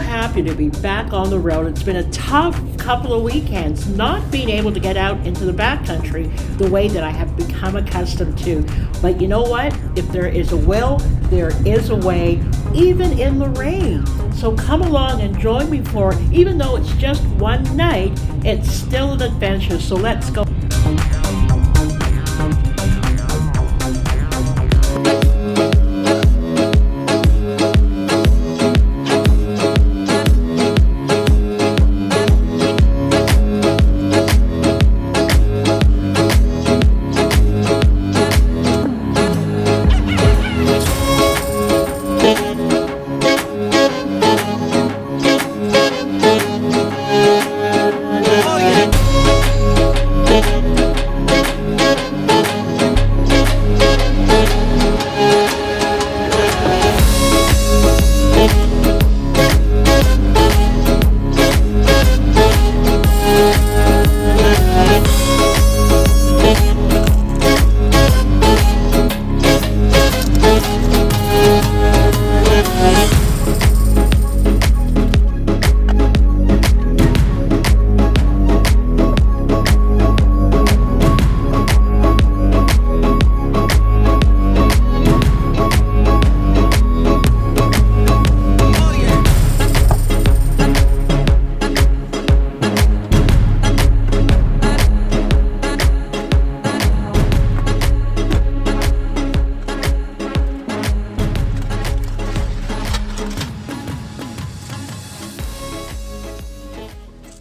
happy to be back on the road. It's been a tough couple of weekends not being able to get out into the backcountry the way that I have become accustomed to. But you know what? If there is a will, there is a way, even in the rain. So come along and join me for, even though it's just one night, it's still an adventure. So let's go.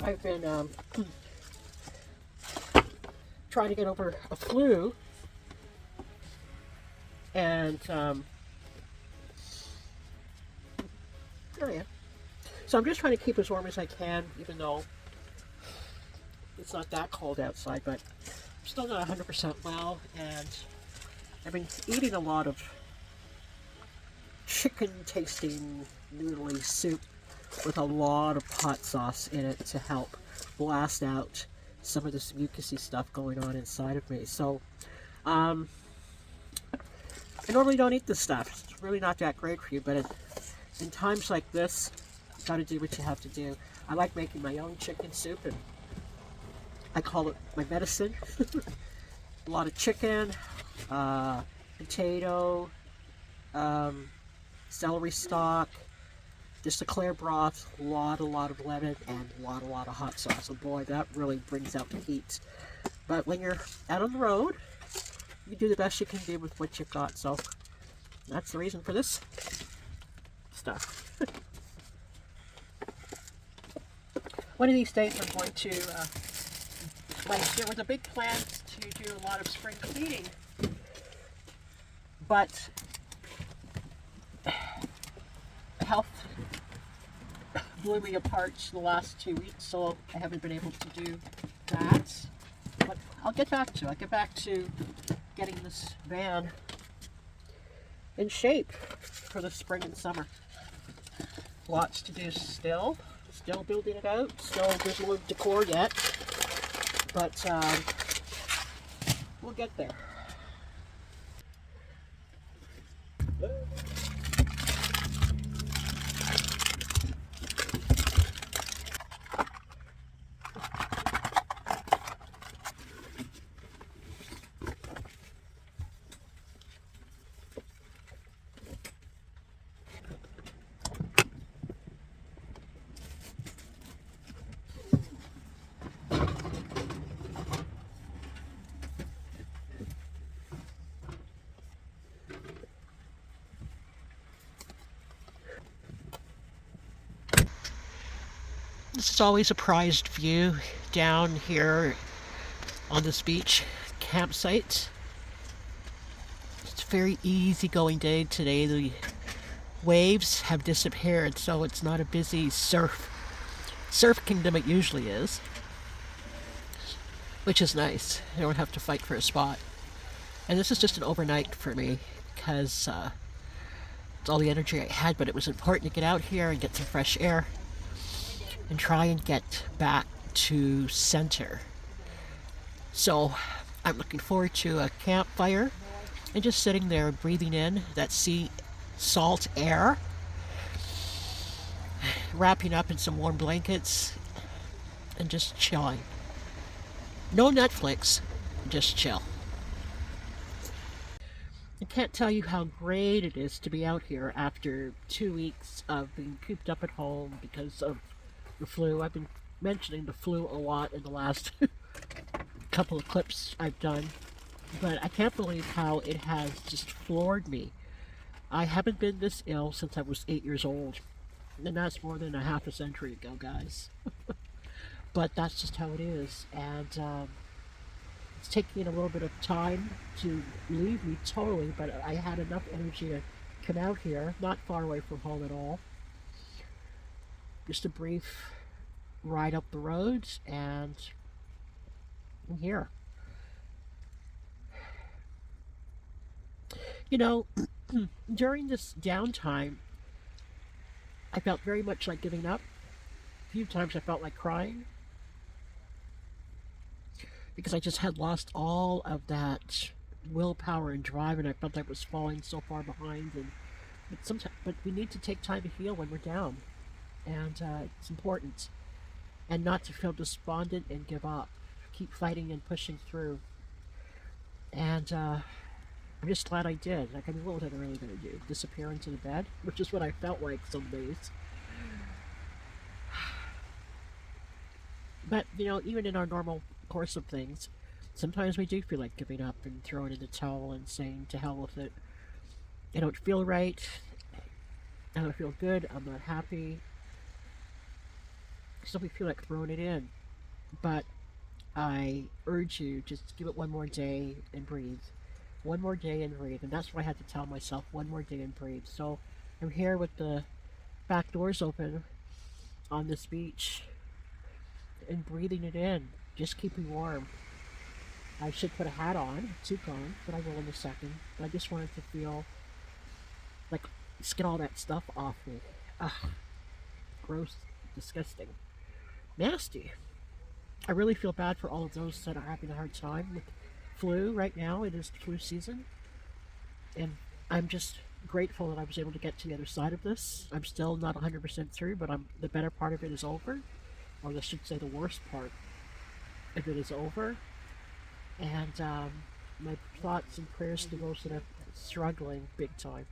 I've been trying to get over a flu, and there I am. So I'm just trying to keep as warm as I can, even though it's not that cold outside, but I'm still not 100% well, and I've been eating a lot of chicken tasting noodly soup with a lot of hot sauce in it to help blast out some of this mucusy stuff going on inside of me. So I normally don't eat this stuff. It's really not that great for you, but in times like this, you gotta do what you have to do. I like making my own chicken soup, and I call it my medicine. A lot of chicken, potato, celery stalk, just a clear broth, a lot of lemon, and a lot of hot sauce. And boy, that really brings out the heat. But when you're out on the road, you do the best you can do with what you've got. So that's the reason for this stuff. One of these days I'm going to, there was a big plan to do a lot of spring cleaning, but health blew me apart the last 2 weeks, so I haven't been able to do that. But I'll get back to it. I'll get back to getting this van in shape for the spring and summer. Lots to do still. Still building it out. Still, there's no decor yet. But we'll get there. This is always a prized view down here on this beach campsite. It's a very easygoing day today. The waves have disappeared, so it's not a busy surf kingdom it usually is, which is nice. You don't have to fight for a spot. And this is just an overnight for me because it's all the energy I had, but it was important to get out here and get some fresh air and try and get back to center. So I'm looking forward to a campfire and just sitting there breathing in that sea salt air wrapping up in some warm blankets and just chilling. No Netflix, just chill. I can't tell you how great it is to be out here after 2 weeks of being cooped up at home because of the flu. I've been mentioning the flu a lot in the last couple of clips I've done, but I can't believe how it has just floored me. I haven't been this ill since I was 8 years old, and that's more than a half a century ago, guys. But that's just how it is, and it's taking a little bit of time to leave me totally, but I had enough energy to come out here, not far away from home at all. Just a brief ride up the roads, and I'm here. You know, during this downtime, I felt very much like giving up. A few times I felt like crying, because I just had lost all of that willpower and drive, and I felt I was falling so far behind. And but we need to take time to heal when we're down, and it's important, and not to feel despondent and give up. Keep fighting and pushing through. And I'm just glad I did. Like, I mean, what was I really going to do? Disappear into the bed? Which is what I felt like some days. But, you know, even in our normal course of things, sometimes we do feel like giving up and throwing in the towel and saying to hell with it. I don't feel right. I don't feel good. I'm not happy. So we feel like throwing it in. But I urge you, just give it one more day and breathe. One more day and breathe. And that's what I had to tell myself. One more day and breathe. So I'm here with the back doors open on this beach and breathing it in. Just keeping warm. I should put a hat on, suit on, but I will in a second. But I just wanted to feel like, just get all that stuff off me. Ugh. Gross. Disgusting. Nasty. I really feel bad for all of those that are having a hard time with flu right now. It is flu season. And I'm just grateful that I was able to get to the other side of this. I'm still not 100% through, but the better part of it is over. Or I should say the worst part of it is over. And my thoughts and prayers to those that are struggling big time.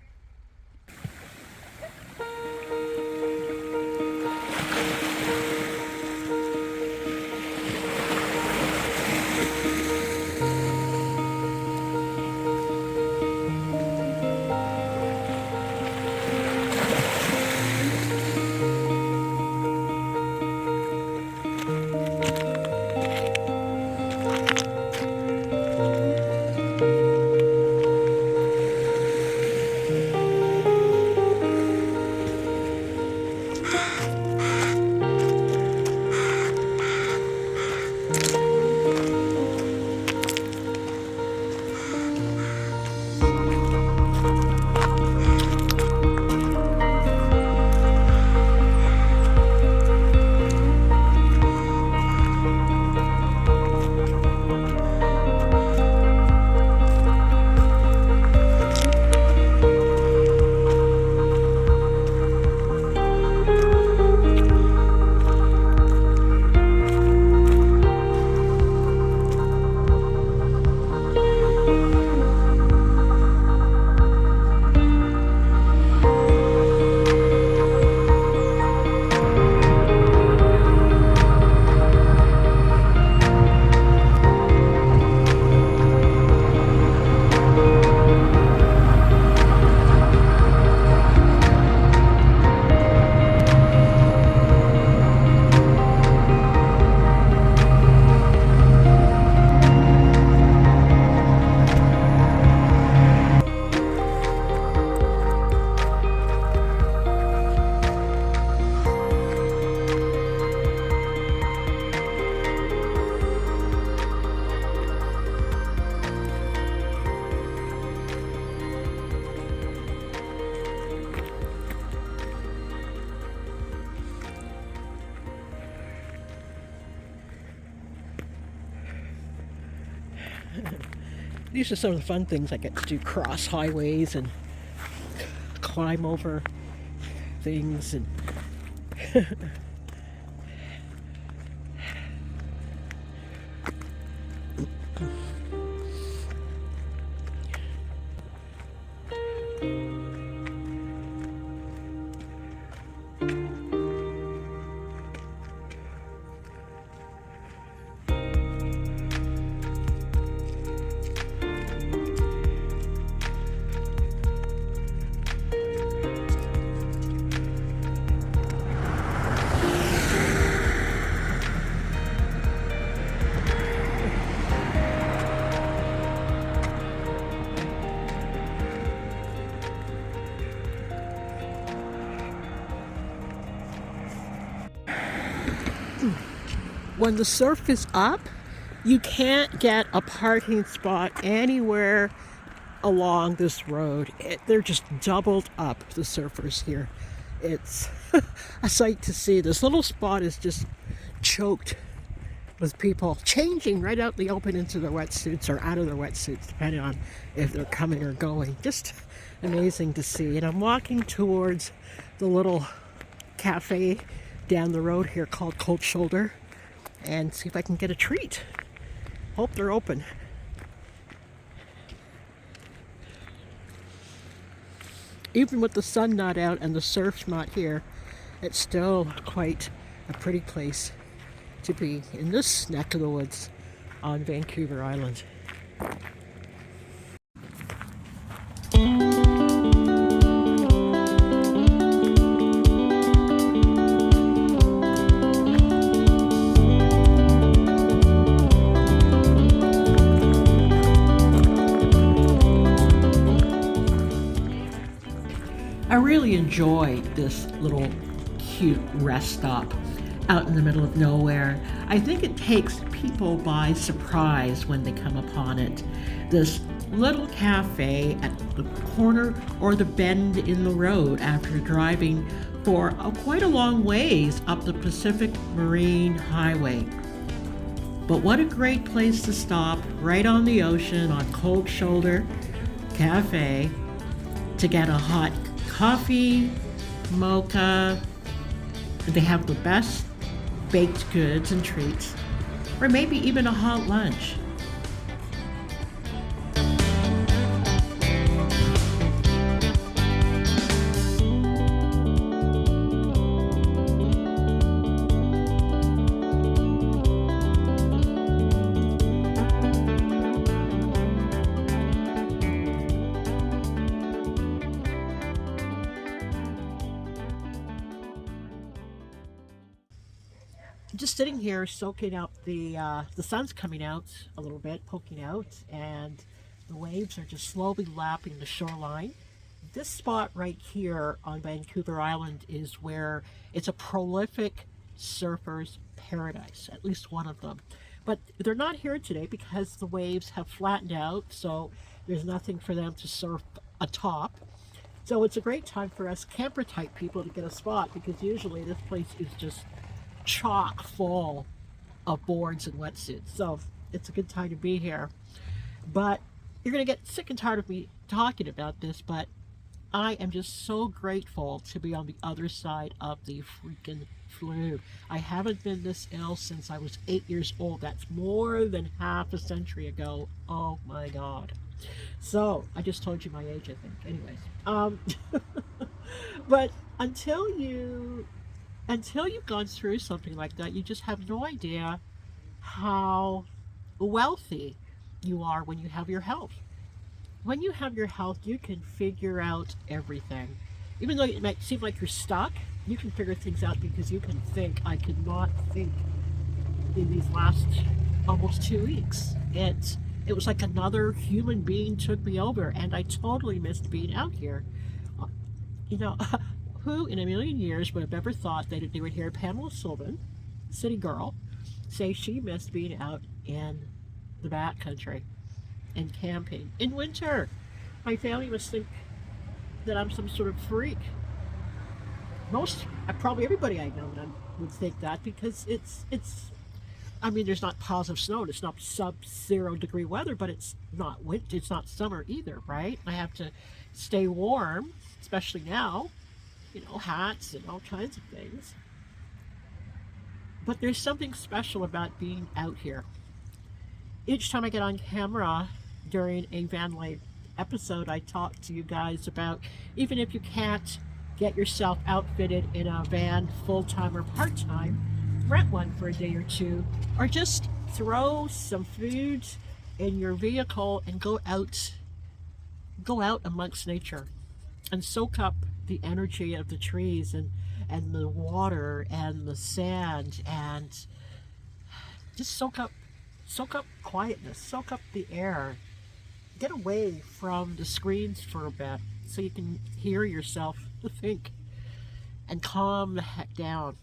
These are some of the fun things I get to do: cross highways and climb over things and When the surf is up, you can't get a parking spot anywhere along this road. They're just doubled up, the surfers here. It's a sight to see. This little spot is just choked with people changing right out in the open into their wetsuits or out of their wetsuits, depending on if they're coming or going. Just amazing to see. And I'm walking towards the little cafe down the road here called Cold Shoulder and see if I can get a treat. Hope they're open. Even with the sun not out and the surf not here, it's still quite a pretty place to be in this neck of the woods on Vancouver Island. I really enjoyed this little cute rest stop out in the middle of nowhere. I think it takes people by surprise when they come upon it. This little cafe at the corner or the bend in the road after driving for quite a long ways up the Pacific Marine Highway. But what a great place to stop right on the ocean on Cold Shoulder Cafe to get a hot coffee, mocha. They have the best baked goods and treats, or maybe even a hot lunch. Just sitting here soaking up the sun's coming out a little bit, poking out, and the waves are just slowly lapping the shoreline. This spot right here on Vancouver Island is where it's a prolific surfer's paradise, at least one of them. But they're not here today because the waves have flattened out, so there's nothing for them to surf atop. So it's a great time for us camper type people to get a spot, because usually this place is just chock full of boards and wetsuits. So it's a good time to be here. But you're going to get sick and tired of me talking about this, but I am just so grateful to be on the other side of the freaking flu. I haven't been this ill since I was 8 years old. That's more than half a century ago. Oh my God. So I just told you my age, I think. Anyways, but until you've gone through something like that, you just have no idea how wealthy you are when you have your health. When you have your health, you can figure out everything. Even though it might seem like you're stuck, you can figure things out because you can think. I could not think in these last almost 2 weeks. It was like another human being took me over, and I totally missed being out here. You know, who in a million years would have ever thought that they would hear Pamela Sylvan, city girl, say she missed being out in the backcountry and camping in winter? My family must think that I'm some sort of freak. Probably everybody I know would think that, because I mean, there's not piles of snow, it's not sub-zero degree weather, but it's not winter, it's not summer either, right? I have to stay warm, especially now, you know, hats and all kinds of things. But there's something special about being out here. Each time I get on camera during a van life episode, I talk to you guys about, even if you can't get yourself outfitted in a van full time or part time, rent one for a day or two, or just throw some food in your vehicle and go out amongst nature and soak up the energy of the trees and the water and the sand, and just soak up quietness, soak up the air, get away from the screens for a bit so you can hear yourself think and calm the heck down.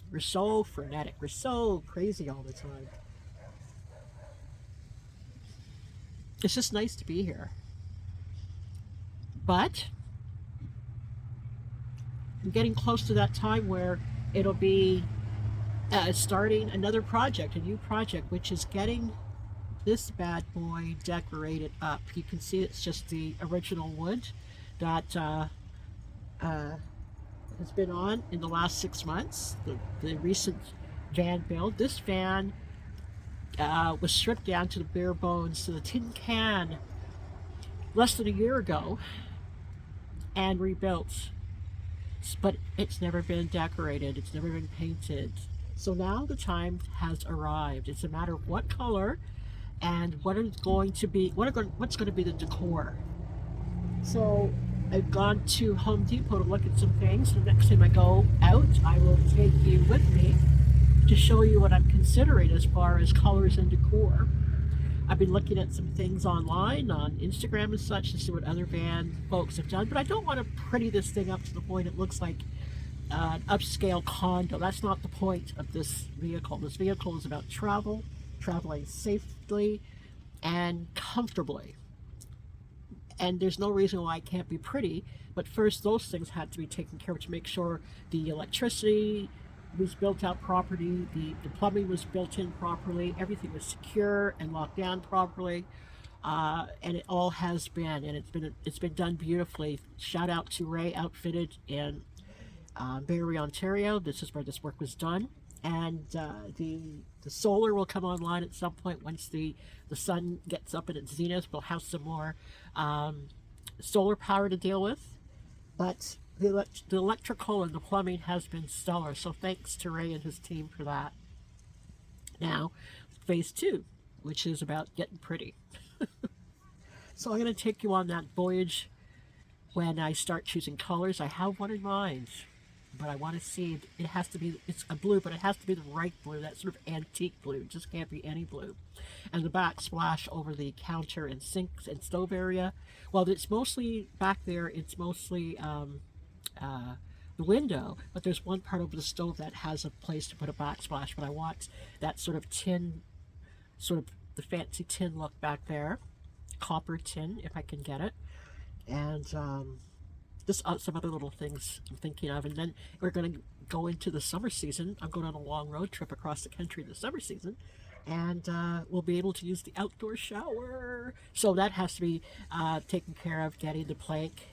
We're so frenetic, we're so crazy all the time. It's just nice to be here. But I'm getting close to that time where it'll be starting another project, a new project, which is getting this bad boy decorated up. You can see it's just the original wood that has been on in the last 6 months, the recent van build. This van was stripped down to the bare bones, to the tin can, less than a year ago, and rebuilt. But it's never been decorated, it's never been painted. So now the time has arrived. It's a matter of what color and what's going to be the decor. So I've gone to Home Depot to look at some things. The next time I go out, I will take you with me to show you what I'm considering as far as colors and decor. I've been looking at some things online, on Instagram and such, to see what other van folks have done, but I don't want to pretty this thing up to the point it looks like an upscale condo. That's not the point of this vehicle. This vehicle is about traveling safely and comfortably. And there's no reason why it can't be pretty, but first those things had to be taken care of to make sure the electricity was built out properly, the plumbing was built in properly, everything was secure and locked down properly, and it all has been, and it's been done beautifully. Shout out to Ray Outfitted in Barrie, Ontario. This is where this work was done, and the solar will come online at some point once the sun gets up in its zenith. We'll have some more solar power to deal with, but the electrical and the plumbing has been stellar, so thanks to Ray and his team for that. Now, phase 2, which is about getting pretty. So I'm going to take you on that voyage when I start choosing colors. I have one in mind, but I want to see, it's a blue, but it has to be the right blue, that sort of antique blue. It just can't be any blue. And the backsplash over the counter and sinks and stove area, well, it's mostly back there, it's mostly the window, but there's one part over the stove that has a place to put a backsplash, but I want that sort of tin, sort of the fancy tin look back there, copper tin if I can get it, and just some other little things I'm thinking of. And then we're going to go into the summer season. I'm going on a long road trip across the country this summer season, and we'll be able to use the outdoor shower, so that has to be taken care of, getting the plank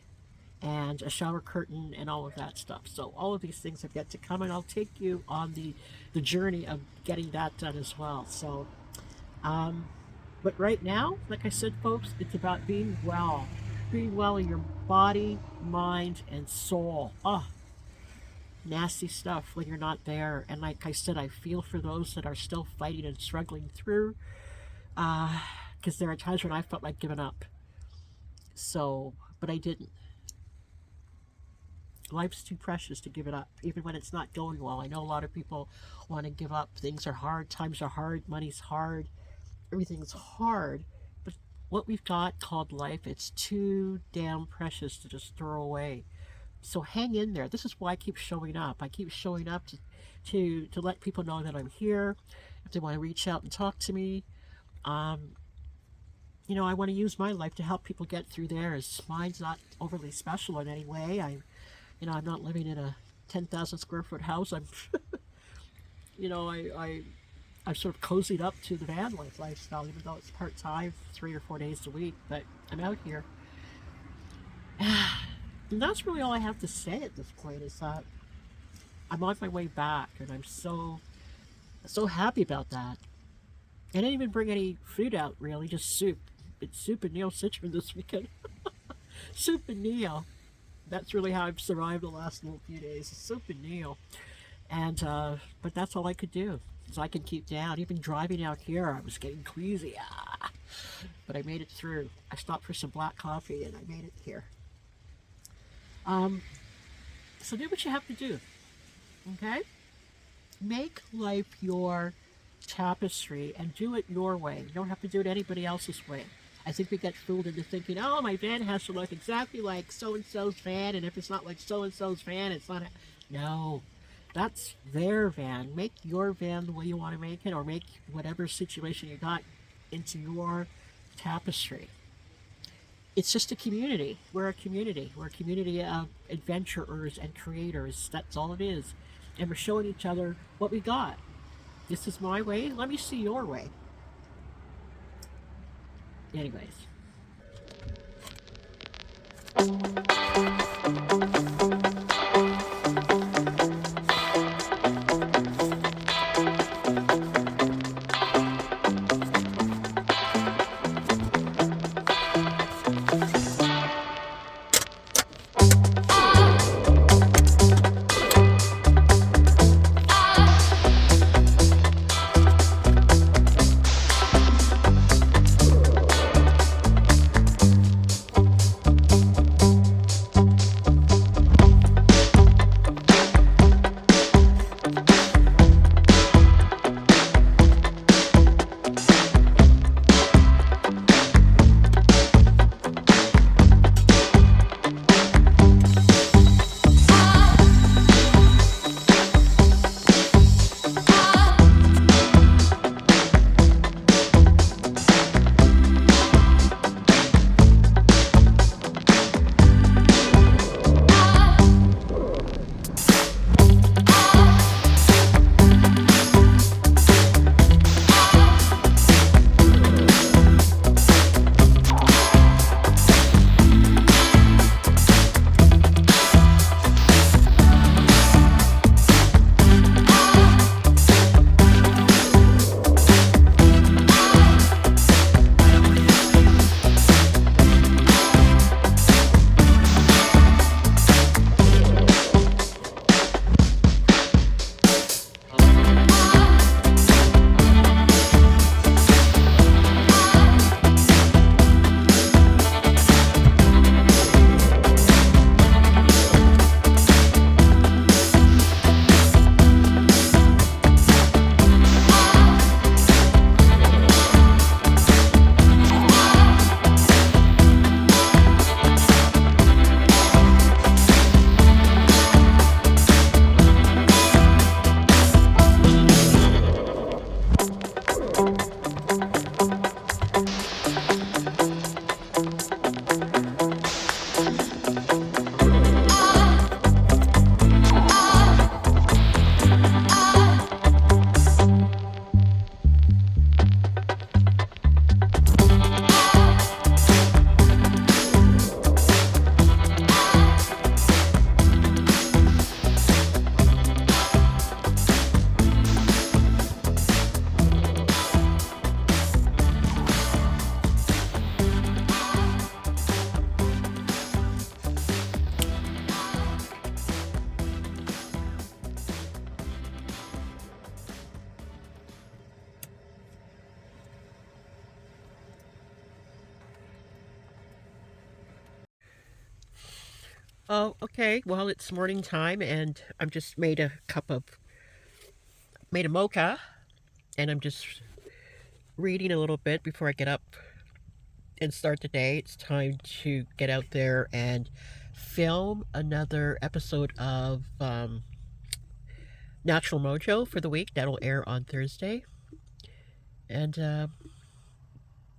and a shower curtain and all of that stuff. So all of these things have yet to come, and I'll take you on the journey of getting that done as well. So but right now, like I said, folks, it's about being well in your body, mind, and soul. Nasty stuff when you're not there. And like I said, I feel for those that are still fighting and struggling through, because there are times when I felt like giving up, so but I didn't. Life's too precious to give it up, even when it's not going well. I know a lot of people want to give up. Things are hard, times are hard, money's hard, everything's hard. But what we've got called life, it's too damn precious to just throw away. So hang in there. This is why I keep showing up. I keep showing up to let people know that I'm here. If they want to reach out and talk to me, I want to use my life to help people get through theirs. Mine's not overly special in any way. I'm not living in a 10,000 square foot house. I've sort of cozied up to the van life lifestyle, even though it's part time, 3 or 4 days a week. But I'm out here, and that's really all I have to say at this point. Is that I'm on my way back, and I'm so So happy about that. I didn't even bring any food out, really, just soup. It's soup and Neil Citron this weekend. Soup and Neil. That's really how I've survived the last little few days. Soup and Neil. And, but that's all I could do. So I could keep down. Even driving out here, I was getting queasy. But I made it through. I stopped for some black coffee and I made it here. Um, so do what you have to do, okay? Make life your tapestry and do it your way. You don't have to do it anybody else's way. I think we get fooled into thinking, oh, my van has to look exactly like so and so's van, and if it's not like so and so's van, it's not. No, that's their van. Make your van the way you want to make it, or make whatever situation you got into your tapestry. It's just a community. We're a community. We're a community of adventurers and creators. That's all it is. And we're showing each other what we got. This is my way. Let me see your way. Anyways. Oh, okay. Well, it's morning time, and I'm just made a mocha, and I'm just reading a little bit before I get up and start the day. It's time to get out there and film another episode of Natural Mojo for the week. That'll air on Thursday. And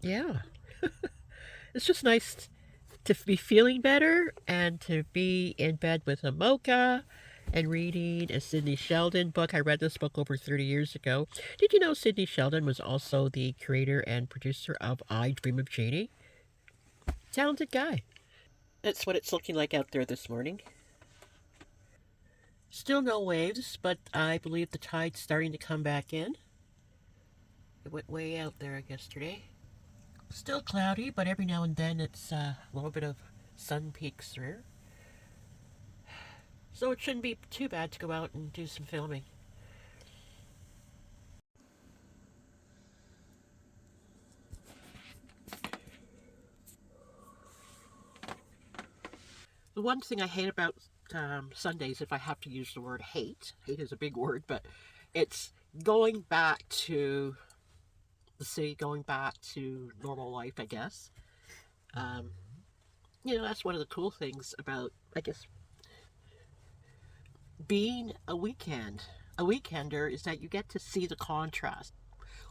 yeah, it's just nice to be feeling better and to be in bed with a mocha and reading a Sidney Sheldon book. I read this book over 30 years ago. Did you know Sidney Sheldon was also the creator and producer of I Dream of Jeannie? Talented guy. That's what it's looking like out there this morning. Still no waves, but I believe the tide's starting to come back in. It went way out there yesterday. Still cloudy, but every now and then it's a little bit of sun peeks through. So it shouldn't be too bad to go out and do some filming. The one thing I hate about Sundays, if I have to use the word hate is a big word, but it's going back to the city, going back to normal life, I guess. You know, that's one of the cool things about, I guess, being a weekender is that you get to see the contrast.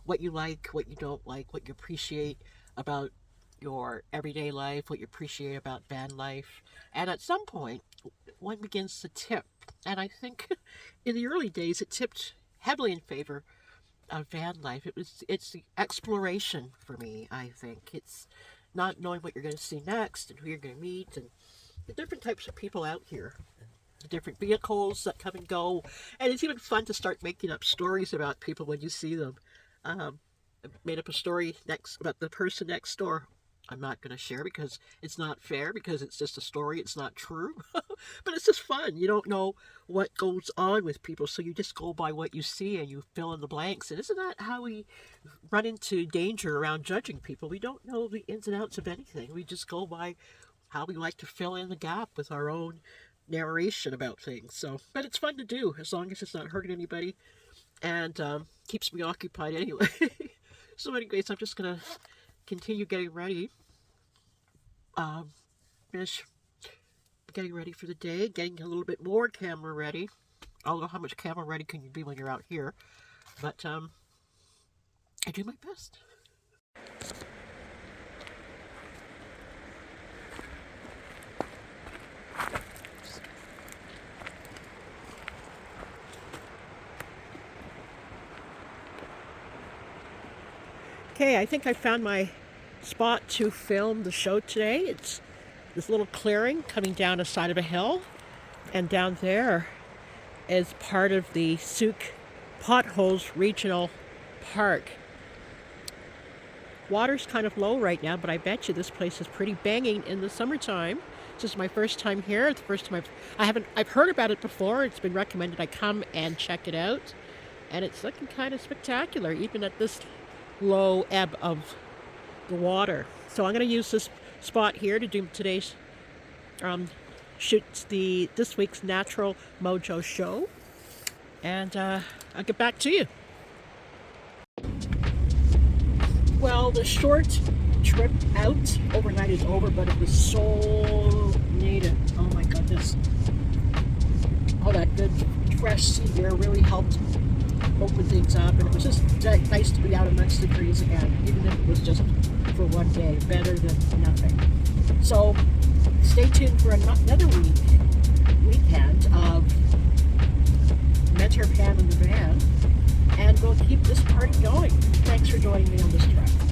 What you like, what you don't like, what you appreciate about your everyday life, what you appreciate about van life. And at some point, one begins to tip. And I think in the early days, it tipped heavily in favor of van life. It's the exploration for me, I think. It's not knowing what you're going to see next and who you're going to meet and the different types of people out here. The different vehicles that come and go. And it's even fun to start making up stories about people when you see them. I made up a story about the person next door. I'm not going to share because it's not fair, because it's just a story. It's not true. But it's just fun. You don't know what goes on with people, so you just go by what you see and you fill in the blanks. And isn't that how we run into danger around judging people? We don't know the ins and outs of anything. We just go by how we like to fill in the gap with our own narration about things. So, but it's fun to do as long as it's not hurting anybody, and keeps me occupied anyway. So anyways, I'm just gonna continue getting ready, finish getting ready for the day, getting a little bit more camera ready. I don't know how much camera ready can you be when you're out here, but I do my best. Okay, I think I found my spot to film the show today. It's this little clearing coming down a side of a hill, and down there is part of the Souk Potholes Regional Park. Water's kind of low right now, but I bet you this place is pretty banging in the summertime. This is my first time here. It's the first time I've heard about it before. It's been recommended I come and check it out, and it's looking kind of spectacular, even at this low ebb of the water. So I'm going to use this spot here to do today's shoot this week's Natural Mojo show, and I'll get back to you. Well, the short trip out overnight is over, but it was so needed. Oh my goodness. All that good fresh sea air really helped open things up, and it was just nice to be out amongst the trees again, even if it was just for one day. Better than nothing. So stay tuned for another weekend of Mentor Pam in the van, and we'll keep this party going. Thanks for joining me on this trip.